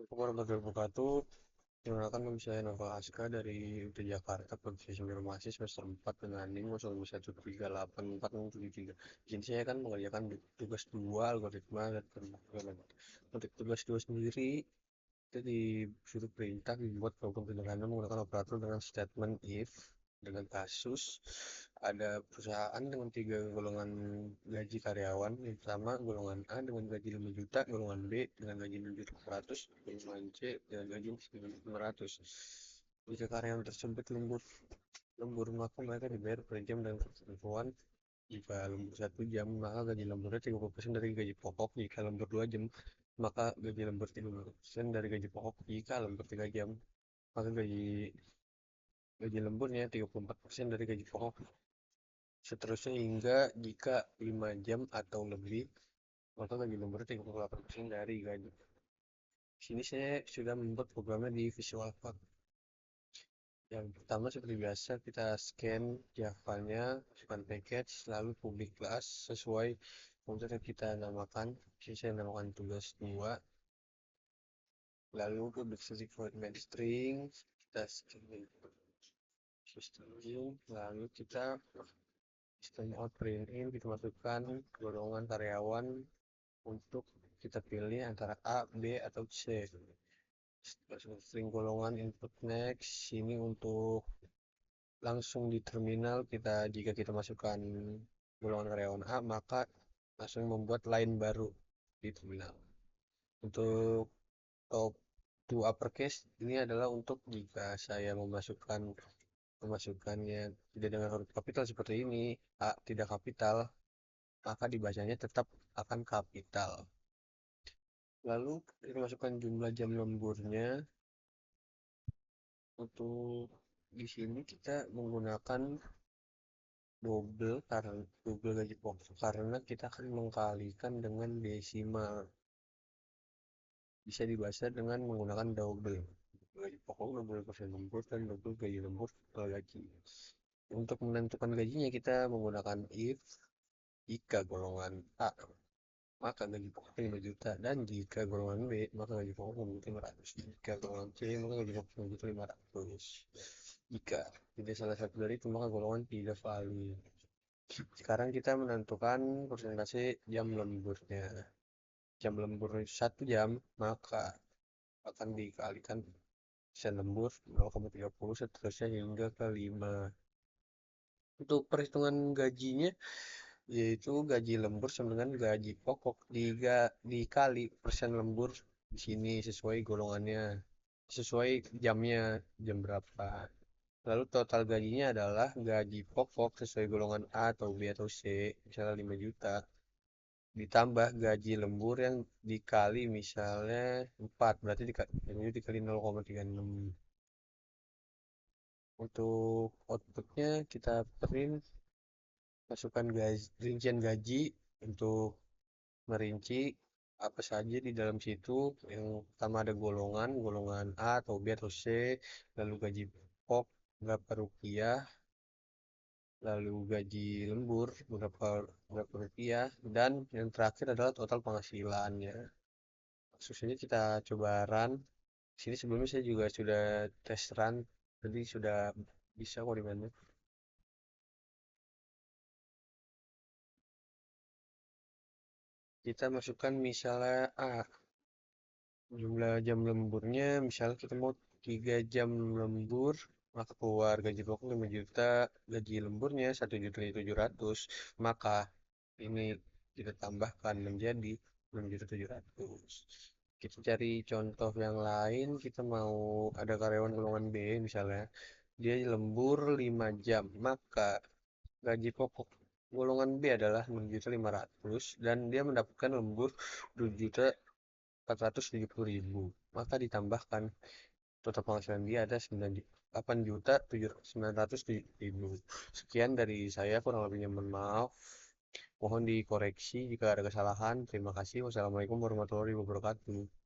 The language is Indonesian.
Warahmatullahi wabarakatuh. Perkenalkan nama saya Nova Aska dari UT Jakarta, Provinsi Informasi semester 4 dengan NIM 01384673. Di sini saya akan mengerjakan tugas 2 algoritma dan pemrograman. Untuk tugas 2 sendiri, kita disuruh perintah dibuat program sederhana menggunakan operator dengan statement if dengan kasus ada perusahaan dengan 3 golongan gaji karyawan. Yang pertama golongan A dengan gaji 5 juta, golongan B dengan gaji 6.400.000, golongan C dengan gaji 9.500.000. Jika karyawan tersebut lembur lembur maka mereka dibayar per jam dan ketentuan. Jika lembur 1 jam maka gaji lemburnya 30% dari gaji pokok. Jika lembur 2 jam maka gaji lembur 30% dari gaji pokok. Jika lembur 3 jam maka gaji gaji lemburnya 34% dari gaji pokok. Seterusnya hingga jika 5 jam atau lebih maka gaji lembur 38% dari gaji. Di sini saya sudah membuat programnya di Visual Code. Yang pertama seperti biasa kita scan Java-nya, masukkan package, lalu public class sesuai folder yang kita namakan. Di sini saya namakan tugas 2. Lalu public static void main string, kita scan string, lalu kita system out print in, kita masukkan golongan karyawan untuk kita pilih antara A, B, atau C. String golongan input next, ini untuk langsung di terminal jika kita masukkan golongan karyawan A maka langsung membuat line baru di terminal. Untuk top to uppercase ini adalah untuk jika saya memasukkannya tidak dengan huruf kapital seperti ini, A tidak kapital, maka dibacanya tetap akan kapital. Lalu kita masukkan jumlah jam lemburnya. Untuk di sini kita menggunakan double gaji pokok karena kita akan mengkalikan dengan desimal. Bisa dibaca dengan menggunakan double gaji pokok, double persen lembur, dan double gaji lembur per gaji. Untuk menentukan gajinya kita menggunakan if jika golongan A maka gaji pokok 5 juta, dan jika golongan B maka gaji pokok 500. Jika golongan C maka gaji pokok 500. Jika tidak salah satu dari itu maka golongan tidak valid. Sekarang kita menentukan persentase jam lemburnya. Jam lembur 1 jam maka akan dikalikan persen lembur 0,30 seterusnya hingga ke 5. Untuk perhitungan gajinya yaitu gaji lembur sama dengan gaji pokok dikali persen lembur. Di sini sesuai golongannya, sesuai jamnya, jam berapa. Lalu total gajinya adalah gaji pokok sesuai golongan A atau B atau C, misalnya 5 juta, ditambah gaji lembur yang dikali misalnya 4, berarti dikali 0,36. Untuk outputnya kita print, masukkan rincian gaji untuk merinci apa saja di dalam situ. Yang pertama ada golongan A atau B atau C, lalu gaji pokok berapa rupiah, lalu gaji lembur berapa rupiah, dan yang terakhir adalah total penghasilannya. Susahnya kita coba run. Sini sebelumnya saya juga sudah tes run, jadi sudah bisa kok di mana. Kita masukkan misalnya jumlah jam lemburnya, misalnya kita mau 3 jam lembur, maka keluar gaji pokok 5 juta, gaji lemburnya 1.700.000, maka ini kita tambahkan menjadi 6.700.000. Kita cari contoh yang lain, kita mau ada karyawan golongan B misalnya, dia lembur 5 jam, maka gaji pokok golongan B adalah 6.500.000 dan dia mendapatkan lembur 7.470.000. Maka ditambahkan total penghasilan dia ada 8.907.000. Sekian dari saya, kurang lebihnya mohon maaf. Mohon dikoreksi jika ada kesalahan. Terima kasih. Wassalamualaikum warahmatullahi wabarakatuh.